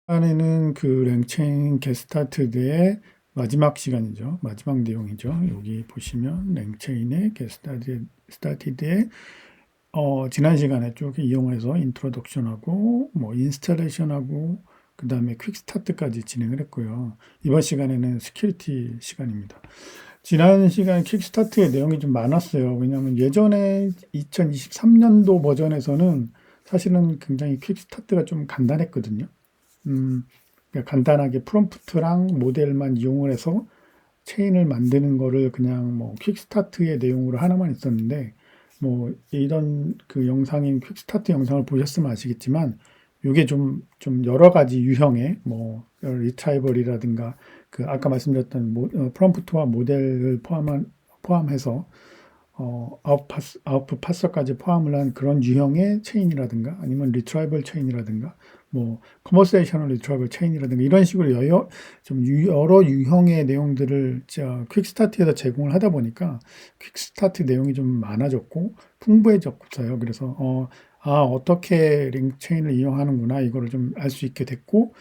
시간에는 그 랭체인 게스타트드의 마지막 시간이죠. 마지막 내용이죠. 여기 보시면 랭체인의 게스타티드의 지난 시간에 쭉 이용해서 인트로덕션하고 뭐 인스탈레이션하고 그 다음에 퀵스타트까지 진행을 했고요. 이번 시간에는 시큐리티 시간입니다. 지난 시간 퀵스타트의 내용이 좀 많았어요. 왜냐하면 예전에 2023년도 버전에서는 사실은 굉장히 퀵스타트가 좀 간단했거든요. 그러니까 간단하게 프롬프트랑 모델만 이용을 해서 체인을 만드는 거를 그냥 뭐 퀵스타트의 내용으로 하나만 있었는데, 뭐 이런 그 영상인 퀵스타트 영상을 보셨으면 아시겠지만 이게 좀 여러 가지 유형의 뭐 리트라이벌이라든가 그 아까 말씀드렸던 프롬프트와 모델을 포함해서 아웃풋 파서까지 포함을 한 그런 유형의 체인이라든가 아니면 리트라이벌 체인이라든가 뭐 컨버세이셔널 리트라이벌 체인이라든가 이런 식으로 여러 유형의 내용들을 퀵스타트에서 제공을 하다 보니까 퀵스타트 내용이 좀 많아졌고 풍부해졌어요. 그래서 어떻게 링 체인을 이용하는구나 이거를 좀 알 수 있게 됐고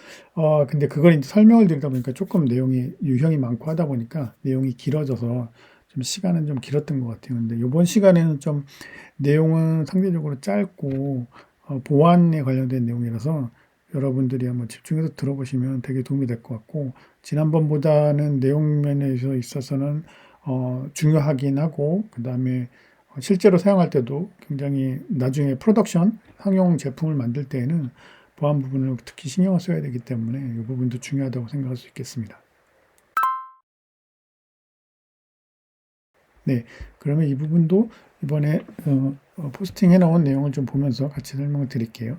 근데 그걸 이제 설명을 드리다 보니까 조금 내용이 유형이 많고 하다 보니까 내용이 길어져서 좀 시간은 좀 길었던 것 같아요. 근데 이번 시간에는 좀 내용은 상대적으로 짧고 보안에 관련된 내용이라서 여러분들이 한번 집중해서 들어보시면 되게 도움이 될 것 같고 지난번보다는 내용 면에서 있어서는 중요하긴 하고 그 다음에 실제로 사용할 때도 굉장히 나중에 프로덕션 상용 제품을 만들 때에는 보안 부분을 특히 신경을 써야 되기 때문에 이 부분도 중요하다고 생각할 수 있겠습니다. 네, 그러면 이 부분도 이번에 포스팅해 놓은 내용을 좀 보면서 같이 설명을 드릴게요.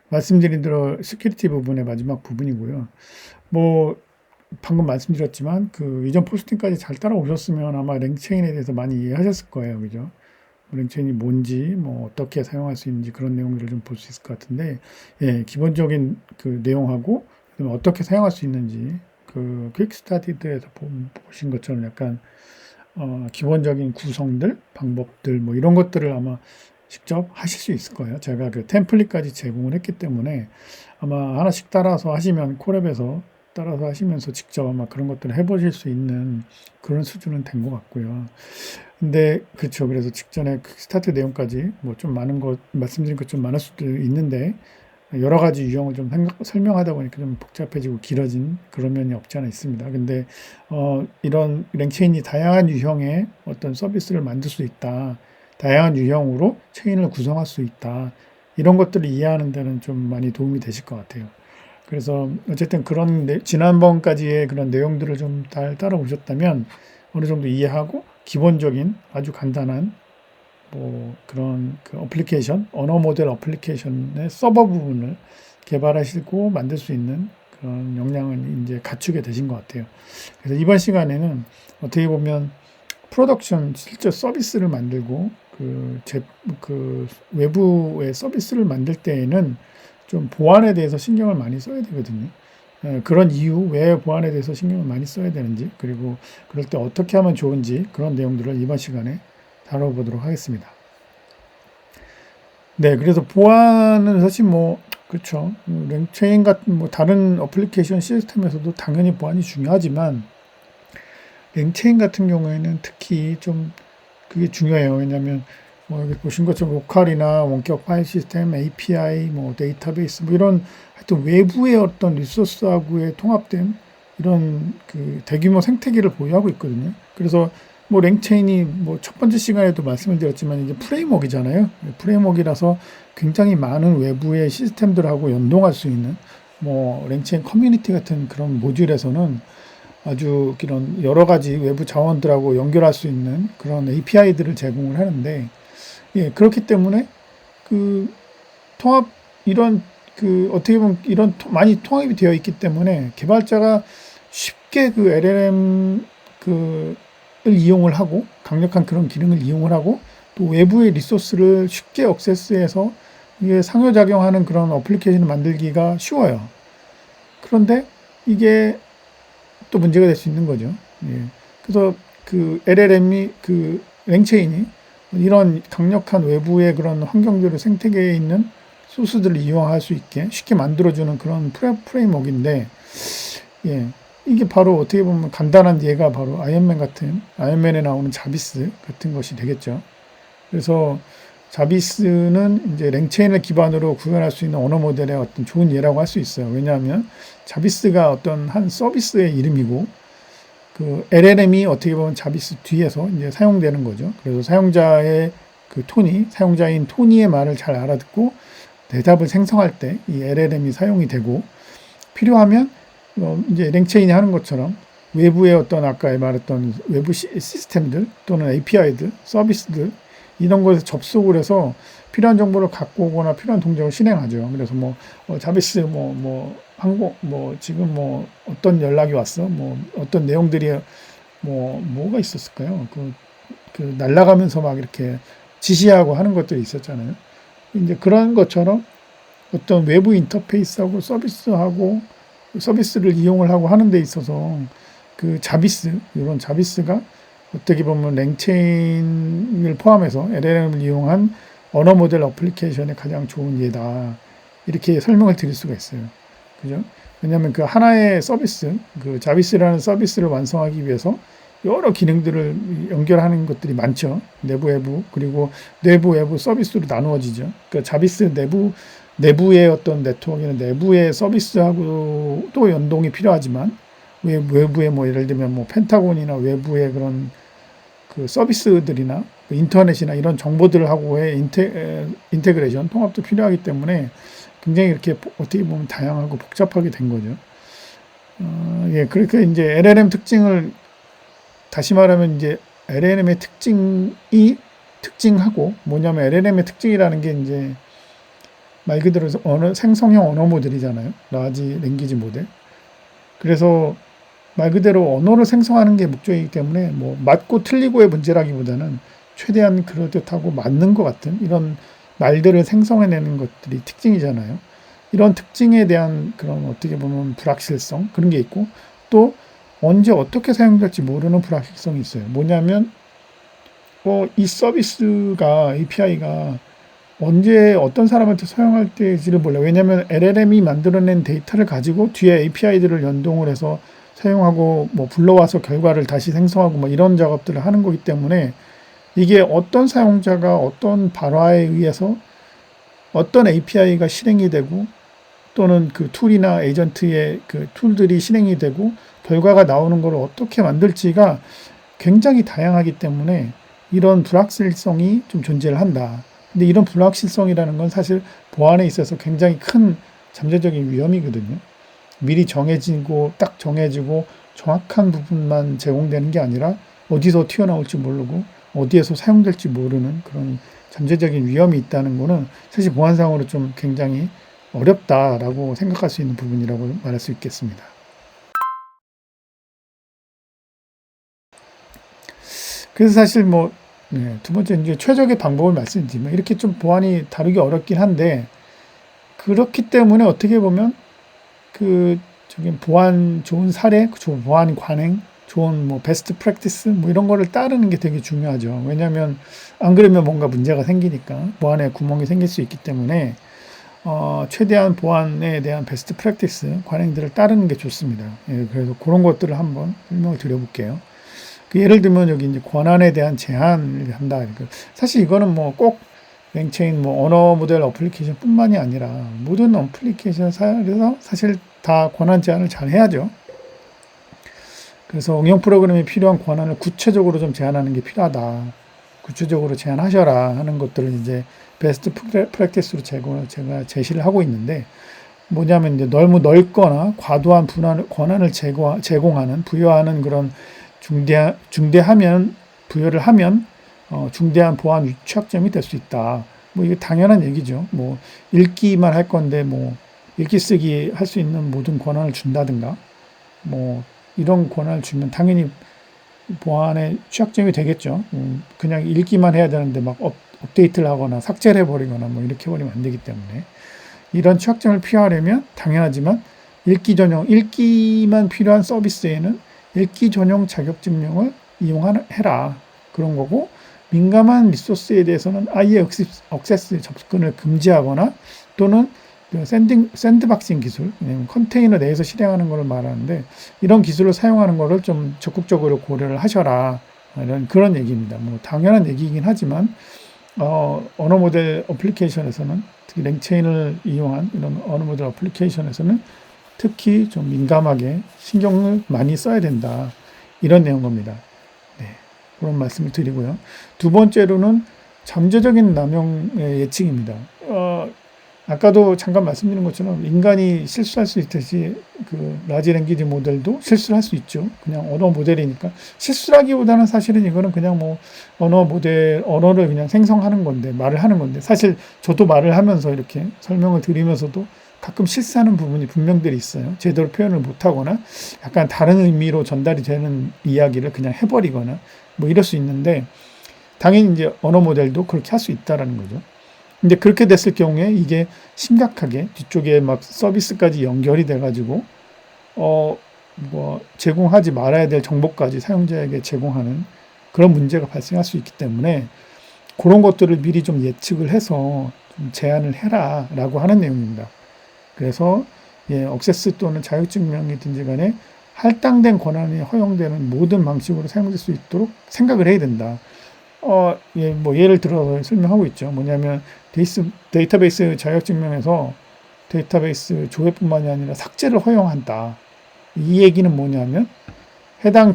말씀드린 대로 시큐리티 부분의 마지막 부분이고요. 뭐 방금 말씀드렸지만 그 이전 포스팅까지 잘 따라오셨으면 아마 랭체인에 대해서 많이 이해하셨을 거예요, 그죠? 랭체인이 뭔지, 뭐 어떻게 사용할 수 있는지 그런 내용들을 좀 볼 수 있을 것 같은데, 예, 기본적인 그 내용하고 그다음에 어떻게 사용할 수 있는지 그 퀵스타디드에서 보신 것처럼 약간 기본적인 구성들, 방법들 뭐 이런 것들을 아마 직접 하실 수 있을 거예요. 제가 그 템플릿까지 제공을 했기 때문에 아마 하나씩 따라서 하시면 콜앱에서 따라서 하시면서 직접 아마 그런 것들을 해보실 수 있는 그런 수준은 된 것 같고요. 근데 그렇죠. 그래서 직전에 그 스타트 내용까지 뭐 좀 많은 것 말씀드린 것 좀 많을 수도 있는데 여러 가지 유형을 좀 설명하다 보니까 좀 복잡해지고 길어진 그런 면이 없지 않아 있습니다. 근데 이런 랭체인이 다양한 유형의 어떤 서비스를 만들 수 있다. 다양한 유형으로 체인을 구성할 수 있다. 이런 것들을 이해하는 데는 좀 많이 도움이 되실 것 같아요. 그래서 어쨌든 그런 지난번까지의 그런 내용들을 좀 잘 따라오셨다면 어느 정도 이해하고 기본적인 아주 간단한 뭐 그런 그 어플리케이션, 언어 모델 어플리케이션의 서버 부분을 개발하시고 만들 수 있는 그런 역량을 이제 갖추게 되신 것 같아요. 그래서 이번 시간에는 어떻게 보면 프로덕션 실제 서비스를 만들고 그 외부의 서비스를 만들 때에는 좀 보안에 대해서 신경을 많이 써야 되거든요. 그런 이유, 왜 보안에 대해서 신경을 많이 써야 되는지, 그리고 그럴 때 어떻게 하면 좋은지 그런 내용들을 이번 시간에 다뤄보도록 하겠습니다. 네, 그래서 보안은 사실 뭐, 그렇죠. 랭체인 같은 뭐 다른 어플리케이션 시스템에서도 당연히 보안이 중요하지만 랭체인 같은 경우에는 특히 좀 그게 중요해요. 왜냐하면 뭐 여기 보신 것처럼 로컬이나 원격 파일 시스템, API, 뭐 데이터베이스 뭐 이런 하여튼 외부의 어떤 리소스하고의 통합된 이런 그 대규모 생태계를 보유하고 있거든요. 그래서 뭐 랭체인이 뭐 첫 번째 시간에도 말씀을 드렸지만 이제 프레임워크잖아요. 프레임워크라서 굉장히 많은 외부의 시스템들하고 연동할 수 있는 뭐 랭체인 커뮤니티 같은 그런 모듈에서는 아주 이런 여러 가지 외부 자원들하고 연결할 수 있는 그런 API들을 제공을 하는데, 예, 그렇기 때문에 그 통합 이런 그 어떻게 보면 이런 많이 통합이 되어 있기 때문에 개발자가 쉽게 그 LLM 그을 이용을 하고 강력한 그런 기능을 이용을 하고 또 외부의 리소스를 쉽게 액세스해서 이게 상호작용하는 그런 어플리케이션을 만들기가 쉬워요. 그런데 이게 또 문제가 될 수 있는 거죠. 예. 그래서 그 LLM이 그 랭체인이 이런 강력한 외부의 그런 환경들을 생태계에 있는 소스들을 이용할 수 있게 쉽게 만들어주는 그런 프레임워크인데, 예, 이게 바로 어떻게 보면 간단한 예가 바로 아이언맨에 나오는 자비스 같은 것이 되겠죠. 그래서 자비스는 이제 랭체인을 기반으로 구현할 수 있는 언어 모델의 어떤 좋은 예라고 할 수 있어요. 왜냐하면 자비스가 어떤 한 서비스의 이름이고, 그 LLM이 어떻게 보면 자비스 뒤에서 이제 사용되는 거죠. 그래서 사용자의 그 사용자인 토니의 말을 잘 알아듣고 대답을 생성할 때 이 LLM이 사용이 되고, 필요하면 이제 랭체인이 하는 것처럼 외부의 어떤 아까 말했던 외부 시스템들 또는 API들, 서비스들 이런 것에 접속을 해서 필요한 정보를 갖고 오거나 필요한 동작을 실행하죠. 그래서 자비스 지금 어떤 연락이 왔어? 어떤 내용들이 뭐가 있었을까요? 그 날아가면서 막 이렇게 지시하고 하는 것들이 있었잖아요. 이제 그런 것처럼 어떤 외부 인터페이스하고 서비스를 이용을 하고 하는 데 있어서 이런 자비스가 어떻게 보면 랭체인을 포함해서 LLM을 이용한 언어 모델 어플리케이션의 가장 좋은 예다. 이렇게 설명을 드릴 수가 있어요. 그죠? 왜냐하면 그 하나의 서비스, 그 자비스라는 서비스를 완성하기 위해서 여러 기능들을 연결하는 것들이 많죠. 내부, 외부, 그리고 내부, 외부 서비스로 나누어지죠. 그러니까 자비스 내부의 어떤 네트워크나 내부의 서비스하고 또 연동이 필요하지만 외부의 예를 들면 펜타곤이나 외부의 그런 그 서비스들이나 그 인터넷이나 이런 정보들하고의 인테그레이션, 통합도 필요하기 때문에 굉장히 이렇게 어떻게 보면 다양하고 복잡하게 된 거죠. 예, 그렇게 이제 LLM 특징을 다시 말하면 이제 LLM의 특징하고 뭐냐면 LLM의 특징이라는 게 이제 말 그대로 생성형 언어 모델이잖아요. 라지 랭귀지 모델. 그래서 말 그대로 언어를 생성하는 게 목적이기 때문에 맞고 틀리고의 문제라기보다는 최대한 그럴듯하고 맞는 것 같은 이런 말들을 생성해내는 것들이 특징이잖아요. 이런 특징에 대한 그런 어떻게 보면 불확실성 그런 게 있고, 또 언제 어떻게 사용될지 모르는 불확실성이 있어요. 뭐냐면 이 서비스가 API가 언제 어떤 사람한테 사용할 때지를 몰라요. 왜냐하면 LLM이 만들어낸 데이터를 가지고 뒤에 API들을 연동을 해서 사용하고 불러와서 결과를 다시 생성하고 이런 작업들을 하는 거기 때문에 이게 어떤 사용자가 어떤 발화에 의해서 어떤 API가 실행이 되고 또는 그 툴이나 에이전트의 그 툴들이 실행이 되고 결과가 나오는 걸 어떻게 만들지가 굉장히 다양하기 때문에 이런 불확실성이 좀 존재를 한다. 근데 이런 불확실성이라는 건 사실 보안에 있어서 굉장히 큰 잠재적인 위험이거든요. 미리 딱 정해지고 정확한 부분만 제공되는 게 아니라 어디서 튀어나올지 모르고 어디에서 사용될지 모르는 그런 잠재적인 위험이 있다는 거는 사실 보안상으로 좀 굉장히 어렵다라고 생각할 수 있는 부분이라고 말할 수 있겠습니다. 그래서 사실 두 번째 이제 최적의 방법을 말씀드리면 이렇게 좀 보안이 다루기 어렵긴 한데, 그렇기 때문에 어떻게 보면 보안 좋은 사례, 좋은 보안 관행, 좋은 베스트 프랙티스 이런 거를 따르는 게 되게 중요하죠. 왜냐하면 안 그러면 뭔가 문제가 생기니까 보안에 구멍이 생길 수 있기 때문에 최대한 보안에 대한 베스트 프랙티스 관행들을 따르는 게 좋습니다. 예, 그래서 그런 것들을 한번 설명을 드려볼게요. 예를 들면 여기 이제 권한에 대한 제한을 한다. 사실 이거는 꼭 랭체인 언어 모델 어플리케이션 뿐만이 아니라 모든 어플리케이션에서 사실 다 권한 제한을 잘 해야죠. 그래서 응용 프로그램에 필요한 권한을 구체적으로 좀 제한하는 게 필요하다. 구체적으로 제한하셔라 하는 것들을 이제 베스트 프랙티스로 제가 제시를 하고 있는데, 뭐냐면 이제 너무 넓거나 과도한 권한을 제공하는 부여하는 그런 부여를 하면 중대한 보안 취약점이 될 수 있다. 이게 당연한 얘기죠. 읽기만 할 건데 읽기 쓰기 할 수 있는 모든 권한을 준다든가 이런 권한을 주면 당연히 보안에 취약점이 되겠죠. 그냥 읽기만 해야 되는데 업데이트를 하거나 삭제를 해버리거나 이렇게 해버리면 안 되기 때문에 이런 취약점을 피하려면 당연하지만 읽기만 필요한 서비스에는 읽기 전용 자격증명을 이용해라. 그런 거고, 민감한 리소스에 대해서는 아예 억세스 접근을 금지하거나 또는 샌드박싱 기술, 컨테이너 내에서 실행하는 것을 말하는데 이런 기술을 사용하는 것을 좀 적극적으로 고려를 하셔라. 이런 그런 얘기입니다. 뭐 당연한 얘기이긴 하지만 언어 모델 어플리케이션에서는 특히 랭체인을 이용한 이런 언어 모델 어플리케이션에서는 특히 좀 민감하게 신경을 많이 써야 된다. 이런 내용 겁니다. 네, 그런 말씀을 드리고요. 두 번째로는 잠재적인 남용의 예측입니다. 아까도 잠깐 말씀드린 것처럼 인간이 실수할 수 있듯이 그 라지 랭귀지 모델도 실수를 할 수 있죠. 그냥 언어 모델이니까 실수라기보다는 사실은 이거는 그냥 뭐 언어를 그냥 생성하는 건데 말을 하는 건데 사실 저도 말을 하면서 이렇게 설명을 드리면서도 가끔 실수하는 부분이 분명들이 있어요. 제대로 표현을 못하거나 약간 다른 의미로 전달이 되는 이야기를 그냥 해버리거나 뭐 이럴 수 있는데 당연히 이제 언어 모델도 그렇게 할 수 있다라는 거죠. 근데 그렇게 됐을 경우에 이게 심각하게 뒤쪽에 막 서비스까지 연결이 돼가지고 제공하지 말아야 될 정보까지 사용자에게 제공하는 그런 문제가 발생할 수 있기 때문에 그런 것들을 미리 좀 예측을 해서 좀 제한을 해라라고 하는 내용입니다. 그래서 억세스 또는 자격증명이든지 간에 할당된 권한이 허용되는 모든 방식으로 사용될 수 있도록 생각을 해야 된다. 뭐 예를 들어서 설명하고 있죠. 뭐냐면 데이터베이스 자격증명에서 데이터베이스 조회뿐만이 아니라 삭제를 허용한다. 이 얘기는 뭐냐면 해당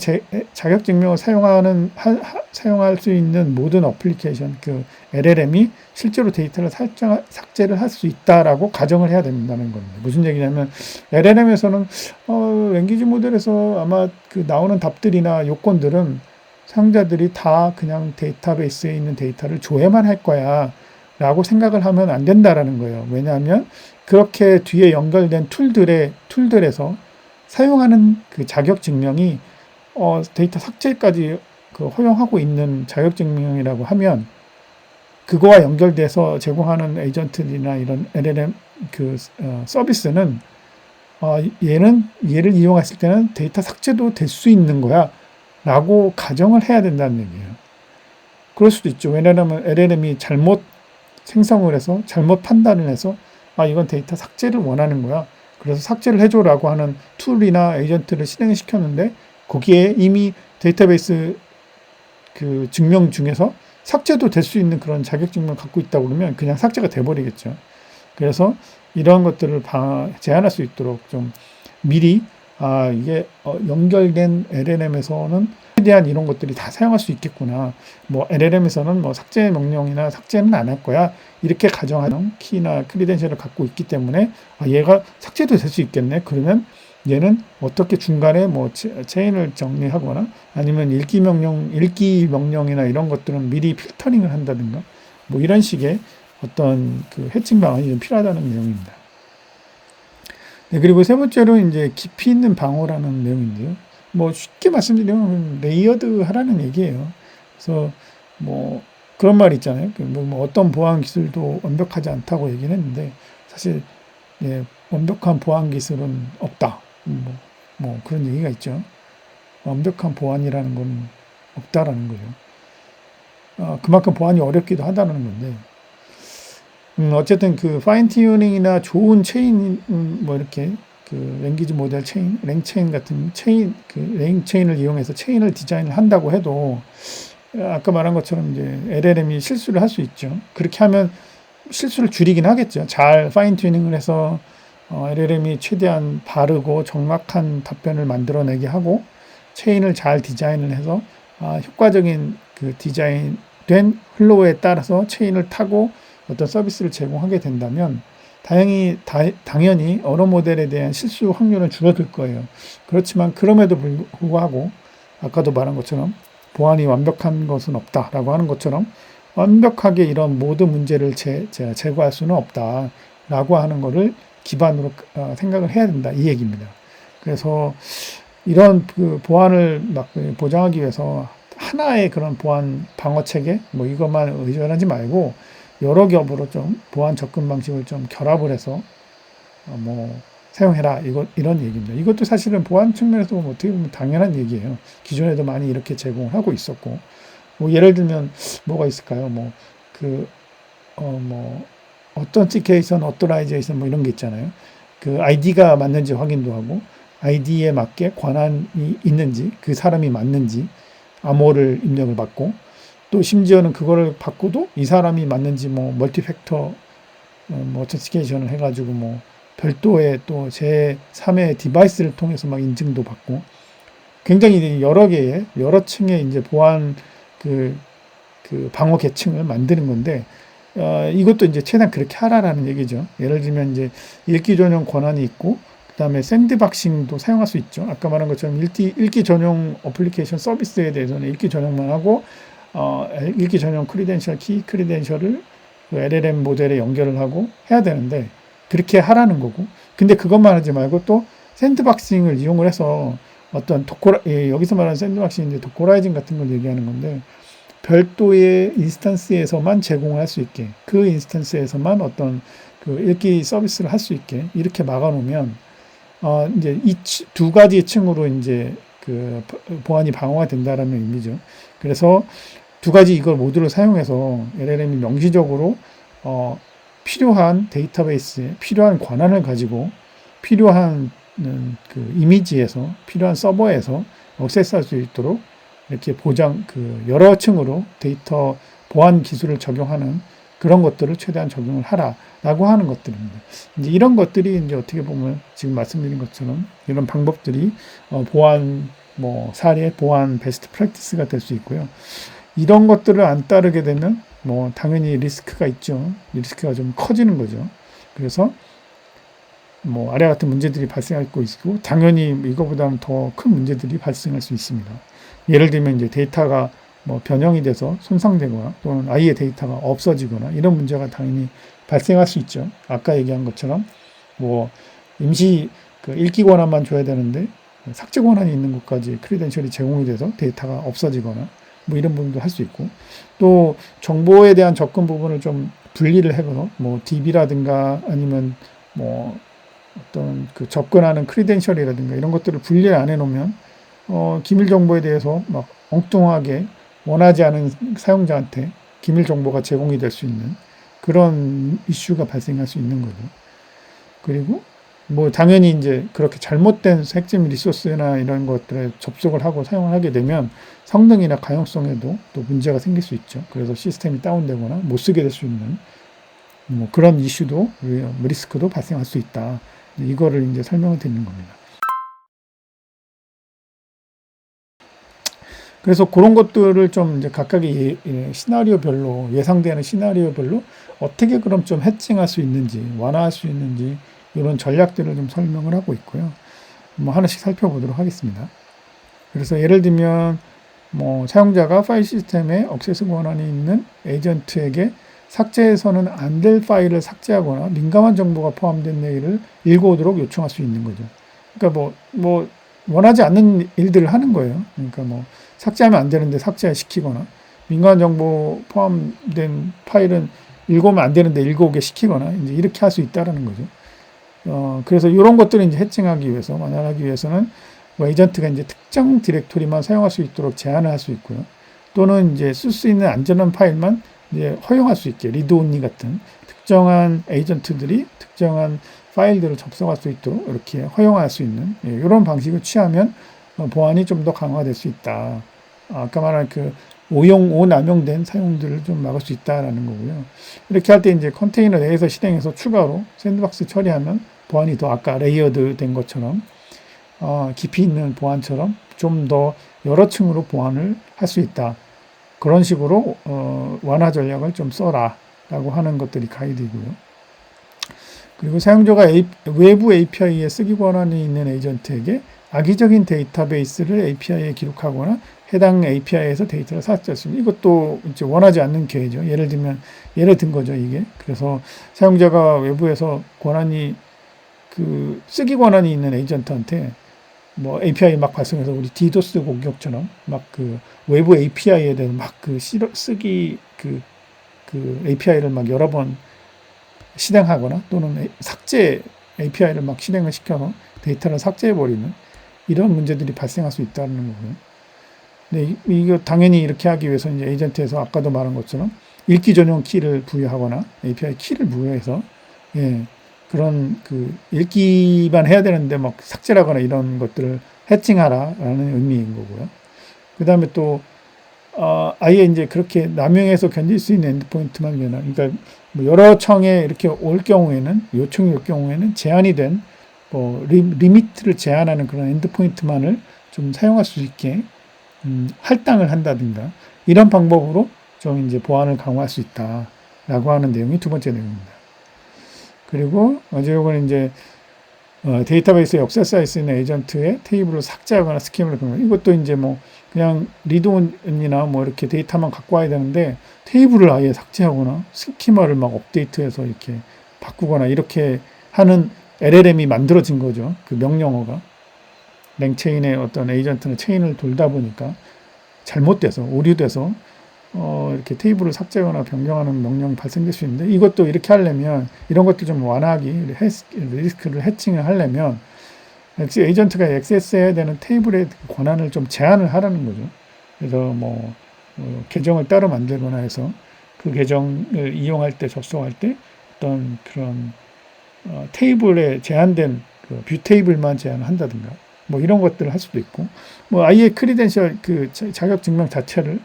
자격증명을 사용할 수 있는 모든 어플리케이션, 그 LLM이 실제로 데이터를 삭제를 할 수 있다라고 가정을 해야 된다는 겁니다. 무슨 얘기냐면 LLM에서는 랭귀지 모델에서 아마 그 나오는 답들이나 요건들은 사용자들이 다 그냥 데이터베이스에 있는 데이터를 조회만 할 거야 라고 생각을 하면 안 된다라는 거예요. 왜냐하면 그렇게 뒤에 연결된 툴들에서 사용하는 그 자격증명이 데이터 삭제까지 그 허용하고 있는 자격증명이라고 하면 그거와 연결돼서 제공하는 에이전트나 이런 LLM 서비스는 얘를 이용했을 때는 데이터 삭제도 될 수 있는 거야 라고 가정을 해야 된다는 얘기예요. 그럴 수도 있죠. 왜냐하면 LLM이 잘못 생성을 해서 잘못 판단을 해서 이건 데이터 삭제를 원하는 거야. 그래서 삭제를 해줘라고 하는 툴이나 에이전트를 실행시켰는데 거기에 이미 데이터베이스 그 증명 중에서 삭제도 될 수 있는 그런 자격증명을 갖고 있다고 그러면 그냥 삭제가 돼버리겠죠. 그래서 이런 것들을 제한할 수 있도록 좀 미리 이게 연결된 LLM에서는 최대한 이런 것들이 다 사용할 수 있겠구나. 뭐 LLM에서는 뭐 삭제 명령이나 삭제는 안 할 거야. 이렇게 가정하는 키나 크리덴셜을 갖고 있기 때문에 얘가 삭제도 될 수 있겠네. 그러면 얘는 어떻게 중간에 뭐 체인을 정리하거나 아니면 읽기 명령이나 이런 것들은 미리 필터링을 한다든가 뭐 이런 식의 어떤 그 해칭 방안이 좀 필요하다는 내용입니다. 네, 그리고 세 번째로 이제 깊이 있는 방어라는 내용인데요. 뭐 쉽게 말씀드리면 레이어드 하라는 얘기예요. 그래서 뭐 그런 말 있잖아요. 뭐 어떤 보안 기술도 완벽하지 않다고 얘기는 했는데 사실 완벽한 보안 기술은 없다. 뭐 그런 얘기가 있죠. 완벽한 보안이라는 건 없다라는 거죠. 그만큼 보안이 어렵기도 하다는 건데. 어쨌든 그 파인 튜닝이나 좋은 체인 뭐 이렇게 그 랭귀지 모델 체인, 랭체인 같은 랭체인을 이용해서 체인을 디자인을 한다고 해도 아까 말한 것처럼 이제 LLM이 실수를 할 수 있죠. 그렇게 하면 실수를 줄이긴 하겠죠. 잘 파인 튜닝을 해서 LLM이 최대한 바르고 정확한 답변을 만들어내게 하고 체인을 잘 디자인을 해서 효과적인 그 디자인된 플로우에 따라서 체인을 타고 어떤 서비스를 제공하게 된다면 당연히 언어 모델에 대한 실수 확률은 줄어들 거예요. 그렇지만 그럼에도 불구하고 아까도 말한 것처럼 보안이 완벽한 것은 없다라고 하는 것처럼 완벽하게 이런 모든 문제를 제거할 수는 없다라고 하는 것을 기반으로 생각을 해야 된다 이 얘기입니다. 그래서 이런 그 보안을 막 보장하기 위해서 하나의 그런 보안 방어 체계 뭐 이것만 의존하지 말고 여러 겹으로 좀 보안 접근 방식을 좀 결합을 해서 뭐 사용해라 이런 얘기입니다. 이것도 사실은 보안 측면에서 보면 어떻게 보면 당연한 얘기예요. 기존에도 많이 이렇게 제공을 하고 있었고 뭐 예를 들면 뭐가 있을까요? 뭐 어ten티케이션, 어토라이제이션 뭐 이런 게 있잖아요. 그 아이디가 맞는지 확인도 하고 아이디에 맞게 권한이 있는지 그 사람이 맞는지 암호를 입력을 받고 또 심지어는 그거를 받고도 이 사람이 맞는지 뭐 멀티팩터 뭐 어텐티케이션을 해가지고 뭐 별도의 또 제3의 디바이스를 통해서 막 인증도 받고 굉장히 여러 개의 여러 층의 이제 보안 그, 그 방어 계층을 만드는 건데 이것도 이제 최대한 그렇게 하라라는 얘기죠. 예를 들면 이제 읽기 전용 권한이 있고 그다음에 샌드박싱도 사용할 수 있죠. 아까 말한 것처럼 읽기 전용 어플리케이션 서비스에 대해서는 읽기 전용만 하고 읽기 전용 크리덴셜 키 크리덴셜을 그 LLM 모델에 연결을 하고 해야 되는데 그렇게 하라는 거고. 근데 그것만 하지 말고 또 샌드박싱을 이용을 해서 어떤 여기서 말하는 샌드박싱인데 도코라이징 같은 걸 얘기하는 건데 별도의 인스턴스에서만 제공할 수 있게 그 인스턴스에서만 어떤 그 읽기 서비스를 할 수 있게 이렇게 막아놓으면 이제 이 두 가지 층으로 이제 그 보안이 방어가 된다라는 의미죠. 그래서 두 가지 이걸 모두를 사용해서 LLM이 명시적으로 필요한 데이터베이스에 필요한 권한을 가지고 필요한 그 이미지에서 필요한 서버에서 액세스할 수 있도록 이렇게 여러 층으로 데이터 보안 기술을 적용하는 그런 것들을 최대한 적용을 하라라고 하는 것들입니다. 이제 이런 것들이 이제 어떻게 보면 지금 말씀드린 것처럼 이런 방법들이 보안 사례, 보안 베스트 프랙티스가 될 수 있고요. 이런 것들을 안 따르게 되면 당연히 리스크가 있죠. 리스크가 좀 커지는 거죠. 그래서 아래 같은 문제들이 발생하고 있고 당연히 이거보다는 더 큰 문제들이 발생할 수 있습니다. 예를 들면 이제 데이터가 변형이 돼서 손상되거나 또는 아예 데이터가 없어지거나 이런 문제가 당연히 발생할 수 있죠. 아까 얘기한 것처럼 임시 읽기 권한만 줘야 되는데 삭제 권한이 있는 것까지 크리덴셜이 제공이 돼서 데이터가 없어지거나 이런 부분도 할 수 있고 또 정보에 대한 접근 부분을 좀 분리를 해서 DB라든가 아니면 어떤 그 접근하는 크리덴셜이라든가 이런 것들을 분리를 안 해놓으면 기밀 정보에 대해서 막 엉뚱하게 원하지 않은 사용자한테 기밀 정보가 제공이 될 수 있는 그런 이슈가 발생할 수 있는 거죠. 그리고 당연히 이제 그렇게 잘못된 핵심 리소스나 이런 것들에 접속을 하고 사용을 하게 되면 성능이나 가용성에도 또 문제가 생길 수 있죠. 그래서 시스템이 다운되거나 못 쓰게 될 수 있는 그런 이슈도 리스크도 발생할 수 있다. 이거를 이제 설명을 드리는 겁니다. 그래서 그런 것들을 좀 이제 각각의 시나리오별로 예상되는 시나리오별로 어떻게 그럼 좀 해칭할 수 있는지 완화할 수 있는지 이런 전략들을 좀 설명을 하고 있고요. 하나씩 살펴보도록 하겠습니다. 그래서 예를 들면 사용자가 파일 시스템에 액세스 권한이 있는 에이전트에게 삭제해서는 안 될 파일을 삭제하거나 민감한 정보가 포함된 메일을 읽어오도록 요청할 수 있는 거죠. 그러니까 원하지 않는 일들을 하는 거예요. 그러니까 삭제하면 안 되는데 삭제시키거나 민감한 정보 포함된 파일은 읽으면 안 되는데 읽어오게 시키거나 이제 이렇게 할 수 있다라는 거죠. 그래서 이런 것들을 이제 해칭하기 위해서 완화하기 위해서는 에이전트가 이제 특정 디렉토리만 사용할 수 있도록 제한을 할 수 있고요. 또는 이제 쓸 수 있는 안전한 파일만 이제 허용할 수 있게 리드 온리 같은 특정한 에이전트들이 특정한 파일들을 접속할 수 있도록 이렇게 허용할 수 있는 이런 방식을 취하면 보안이 좀 더 강화될 수 있다. 아까 말한 그 오남용된 사용들을 좀 막을 수 있다라는 거고요. 이렇게 할 때 이제 컨테이너 내에서 실행해서 추가로 샌드박스 처리하면 보안이 더 아까 레이어드 된 것처럼 깊이 있는 보안처럼 좀 더 여러 층으로 보안을 할 수 있다. 그런 식으로 완화 전략을 좀 써라 라고 하는 것들이 가이드이고요. 그리고 사용자가 외부 API에 쓰기 권한이 있는 에이전트에게 악의적인 데이터베이스를 API에 기록하거나 해당 API에서 데이터를 삭제할 수 있는 이것도 이제 원하지 않는 계획이죠. 예를 든 거죠, 이게. 그래서 사용자가 외부에서 쓰기 권한이 있는 에이전트한테 API 막 발송해서 우리 디도스 공격처럼 외부 API에 대해서 쓰기 API를 여러 번 실행하거나 또는 삭제 API를 실행을 시켜서 데이터를 삭제해버리는 이런 문제들이 발생할 수 있다는 거고요. 근데 이거 당연히 이렇게 하기 위해서 이제 에이전트에서 아까도 말한 것처럼 읽기 전용 키를 부여하거나 API 키를 부여해서 예, 그런 그 읽기만 해야 되는데 막 삭제하거나 이런 것들을 해칭하라라는 의미인 거고요. 그 다음에 또 아예 이제 그렇게 남용해서 견딜 수 있는 엔드포인트만 연하. 그러니까 뭐 여러 청에 이렇게 올 경우에는 요청이 올 경우에는 제한이 된 뭐 리미트를 제한하는 그런 엔드포인트만을 좀 사용할 수 있게 할당을 한다든가 이런 방법으로 좀 이제 보안을 강화할 수 있다라고 하는 내용이 두 번째 내용입니다. 그리고 어제 요거는 이제 데이터베이스에 역사사에 쓰이는 에이전트의 테이블을 삭제하거나 스키마를 변경. 이것도 이제 뭐 그냥 리드온이나 뭐 이렇게 데이터만 갖고 와야 되는데 테이블을 아예 삭제하거나 스키마를 막 업데이트해서 이렇게 바꾸거나 이렇게 하는 LLM이 만들어진 거죠. 그 명령어가 랭체인의 어떤 에이전트는 체인을 돌다 보니까 잘못돼서 오류돼서 이렇게 테이블을 삭제하거나 변경하는 명령이 발생될 수 있는데 이것도 이렇게 하려면 이런 것도 좀 완화하기 리스크를 해칭을 하려면 에이전트가 액세스해야 되는 테이블의 권한을 좀 제한을 하라는 거죠. 그래서 뭐 계정을 따로 만들거나 해서 그 계정을 이용할 때 접속할 때 어떤 그런 테이블에 제한된 그 뷰 테이블만 제한한다든가 뭐 이런 것들을 할 수도 있고 뭐 아예 크리덴셜 그 자격 증명 자체를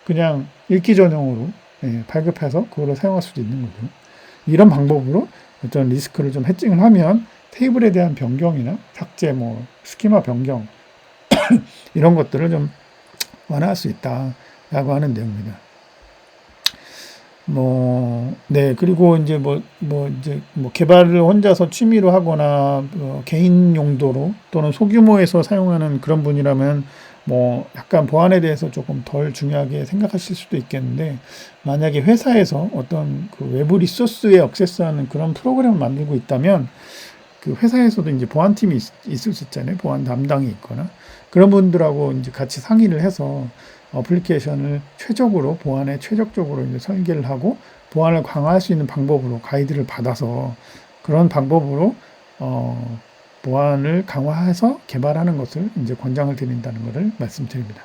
그냥 읽기 전용으로 발급해서 그거를 사용할 수도 있는 거죠. 이런 방법으로 어떤 리스크를 좀 해칭을 하면 테이블에 대한 변경이나 삭제, 뭐 스키마 변경 이런 것들을 좀 완화할 수 있다라고 하는 내용입니다. 그리고 이제 개발을 혼자서 취미로 하거나 개인 용도로 또는 소규모에서 사용하는 그런 분이라면 뭐 약간 보안에 대해서 조금 덜 중요하게 생각하실 수도 있겠는데 만약에 회사에서 어떤 그 외부 리소스에 액세스하는 그런 프로그램을 만들고 있다면 그 회사에서도 이제 보안팀이 있을 수 있잖아요. 보안 담당이 있거나 그런 분들하고 이제 같이 상의를 해서 어플리케이션을 보안에 최적적으로 이제 설계를 하고 보안을 강화할 수 있는 방법으로 가이드를 받아서 그런 방법으로 보안을 강화해서 개발하는 것을 이제 권장을 드린다는 것을 말씀드립니다.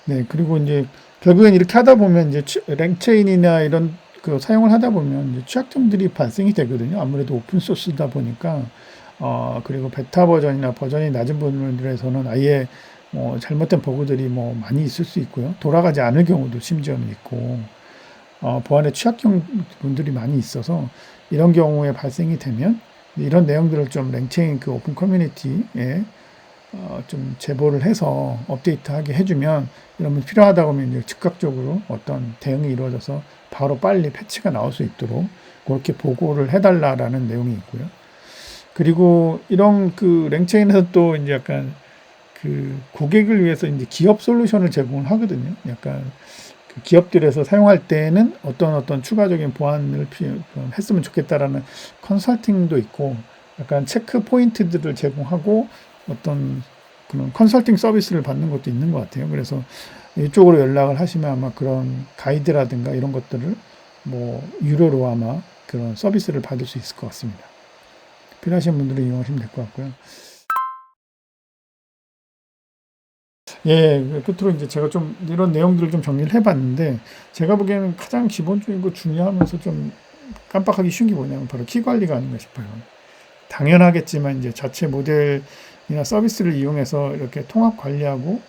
네, 그리고 이제 결국엔 이렇게 하다 보면 이제 랭체인이나 이런 그 사용을 하다 보면 이제 취약점들이 발생이 되거든요. 아무래도 오픈 소스다 보니까 그리고 베타 버전이나 버전이 낮은 분들에서는 아예 뭐 잘못된 버그들이 뭐 많이 있을 수 있고요. 돌아가지 않을 경우도 심지어는 있고 보안에 취약형 분들이 많이 있어서 이런 경우에 발생이 되면 이런 내용들을 좀 랭체인 그 오픈 커뮤니티에 좀 제보를 해서 업데이트하게 해주면 이러면 필요하다고 하면 이제 즉각적으로 어떤 대응이 이루어져서 바로 빨리 패치가 나올 수 있도록 그렇게 보고를 해달라라는 내용이 있고요. 그리고 이런 그 랭체인에서 또 이제 약간 그 고객을 위해서 이제 기업 솔루션을 제공을 하거든요. 약간 그 기업들에서 사용할 때는 어떤 추가적인 보안을 했으면 좋겠다라는 컨설팅도 있고 약간 체크 포인트들을 제공하고 어떤 그런 컨설팅 서비스를 받는 것도 있는 것 같아요. 그래서 이쪽으로 연락을 하시면 아마 그런 가이드라든가 이런 것들을 뭐 유료로 아마 그런 서비스를 받을 수 있을 것 같습니다. 필요하신 분들은 이용하시면 될 것 같고요. 예, 끝으로 이제 제가 좀 이런 내용들을 좀 정리를 해봤는데 제가 보기에는 가장 기본적이고 중요하면서 좀 깜빡하기 쉬운 게 뭐냐면 바로 키 관리가 아닌가 싶어요. 당연하겠지만 이제 자체 모델이나 서비스를 이용해서 이렇게 통합 관리하고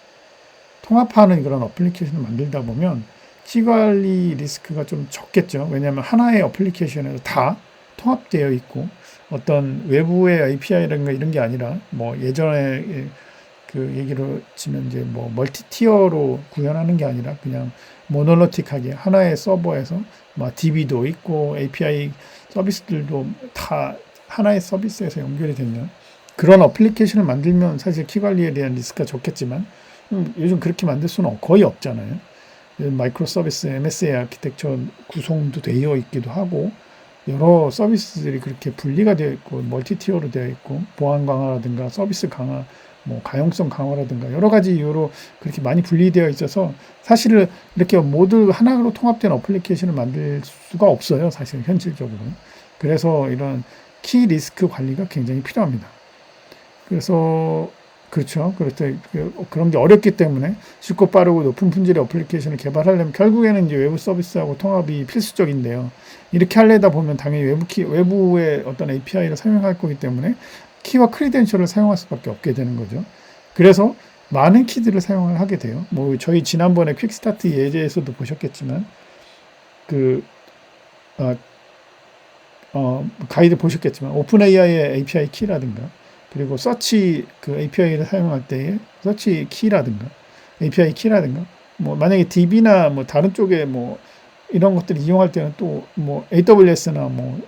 통합하는 그런 어플리케이션을 만들다 보면 키 관리 리스크가 좀 적겠죠. 왜냐하면 하나의 어플리케이션에서 다 통합되어 있고 어떤 외부의 API라든가 이런 게 아니라 뭐 예전에 그 얘기로 치면 이제 뭐 멀티 티어로 구현하는 게 아니라 그냥 모노리틱하게 하나의 서버에서 뭐 DB도 있고 API 서비스들도 다 하나의 서비스에서 연결이 되는 그런 어플리케이션을 만들면 사실 키 관리에 대한 리스크가 적겠지만 요즘 그렇게 만들 수는 거의 없잖아요. 마이크로 서비스 MSA 아키텍처 구성도 되어 있기도 하고 여러 서비스들이 그렇게 분리가 되어 있고 멀티 티어로 되어 있고 보안 강화라든가 서비스 강화 뭐 가용성 강화라든가 여러 가지 이유로 그렇게 많이 분리되어 있어서 사실은 이렇게 모두 하나로 통합된 어플리케이션을 만들 수가 없어요. 사실 현실적으로. 그래서 이런 키 리스크 관리가 굉장히 필요합니다. 그래서 그렇죠. 그런 게 어렵기 때문에 쉽고 빠르고 높은 품질의 어플리케이션을 개발하려면 결국에는 이제 외부 서비스하고 통합이 필수적인데요. 이렇게 하려다 보면 당연히 외부의 어떤 API를 사용할 거기 때문에 키와 크리덴셜을 사용할 수밖에 없게 되는 거죠. 그래서 많은 키들을 사용을 하게 돼요. 뭐 저희 지난번에 퀵스타트 예제에서도 보셨겠지만 그 어, 가이드 보셨겠지만 오픈 AI의 API 키라든가 그리고 서치 그 API를 사용할 때의 서치 키라든가 API 키라든가 뭐 만약에 DB나 뭐 다른 쪽에 뭐 이런 것들을 이용할 때는 또 뭐 AWS나 뭐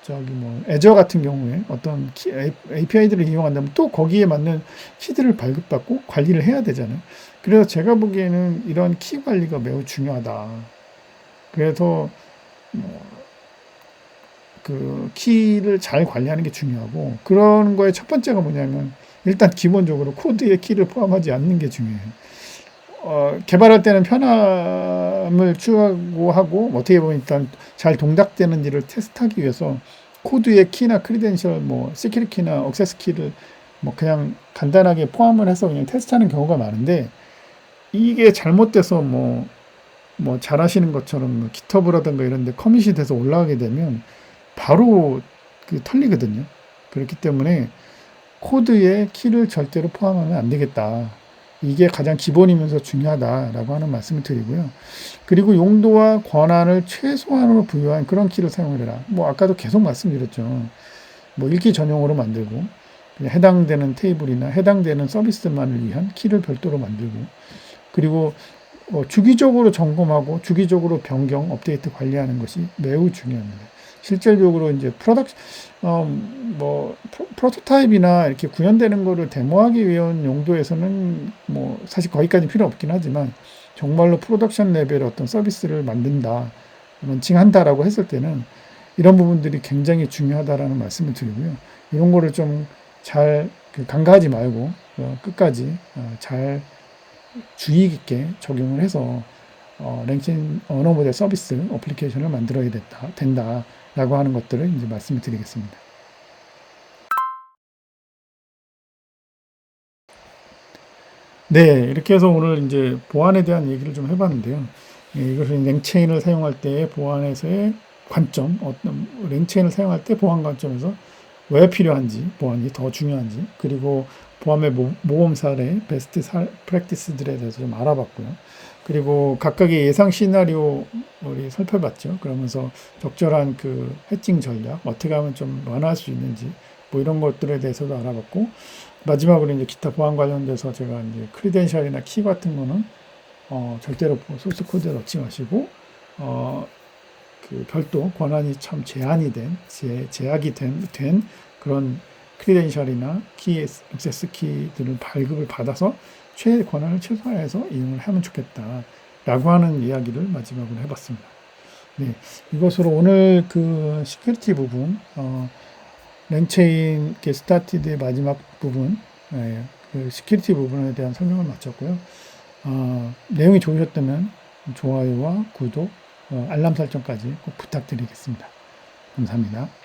저기 뭐 애저 같은 경우에 어떤 API들을 이용한다면 또 거기에 맞는 키들을 발급받고 관리를 해야 되잖아요. 그래서 제가 보기에는 이런 키 관리가 매우 중요하다. 그래서 그 키를 잘 관리하는 게 중요하고 그런 거의 첫 번째가 뭐냐면 일단 기본적으로 코드에 키를 포함하지 않는 게 중요해요. 개발할 때는 편함을 추구하고 어떻게 보면 일단 잘 동작되는지를 테스트하기 위해서 코드에 키나 크리덴셜, 뭐 시큐리티 키나 억세스 키를 뭐 그냥 간단하게 포함을 해서 그냥 테스트하는 경우가 많은데 이게 잘못돼서 뭐 잘하시는 것처럼 뭐 깃허브라든가 이런 데 커밋이 돼서 올라가게 되면 바로 그 털리거든요. 그렇기 때문에 코드에 키를 절대로 포함하면 안 되겠다. 이게 가장 기본이면서 중요하다라고 하는 말씀을 드리고요. 그리고 용도와 권한을 최소한으로 부여한 그런 키를 사용해라. 뭐 아까도 계속 말씀드렸죠. 뭐 읽기 전용으로 만들고 그냥 해당되는 테이블이나 해당되는 서비스만을 위한 키를 별도로 만들고 그리고 주기적으로 점검하고 주기적으로 변경, 업데이트 관리하는 것이 매우 중요합니다. 실질적으로 이제 프로토타입이나 이렇게 구현되는 거를 데모하기 위한 용도에서는 뭐 사실 거기까지 필요 없긴 하지만 정말로 프로덕션 레벨의 어떤 서비스를 만든다, 런칭한다라고 했을 때는 이런 부분들이 굉장히 중요하다라는 말씀을 드리고요. 이런 거를 좀 잘 간과하지 말고 끝까지 잘 주의 깊게 적용을 해서 랭칭 언어 모델 서비스 어플리케이션을 만들어야 된다라고 하는 것들을 이제 말씀을 드리겠습니다. 네, 이렇게 해서 오늘 이제 보안에 대한 얘기를 좀 해봤는데요. 이것을 랭체인을 사용할 때의 보안에서의 관점, 어떤 랭체인을 사용할 때 보안 관점에서 왜 필요한지, 보안이 더 중요한지, 그리고 보안의 모범 사례, 베스트 프랙티스들에 대해서 좀 알아봤고요. 그리고 각각의 예상 시나리오 우리 살펴봤죠. 그러면서 적절한 그 해칭 전략, 어떻게 하면 좀 완화할 수 있는지, 뭐 이런 것들에 대해서도 알아봤고, 마지막으로 이제 기타 보안 관련돼서 제가 이제 크리덴셜이나 키 같은 거는 절대로 소스 코드에 넣지 마시고, 그 별도 권한이 참 제약이 된 그런 크리덴셜이나 키, 액세스 키들을 발급을 받아서 권한을 최소화해서 이용을 하면 좋겠다라고 하는 이야기를 마지막으로 해봤습니다. 네, 이것으로 오늘 그 시큐리티 부분, 랭체인 스타티드의 마지막 부분, 그 시큐리티 부분에 대한 설명을 마쳤고요. 내용이 좋으셨다면 좋아요와 구독, 알람 설정까지 꼭 부탁드리겠습니다. 감사합니다.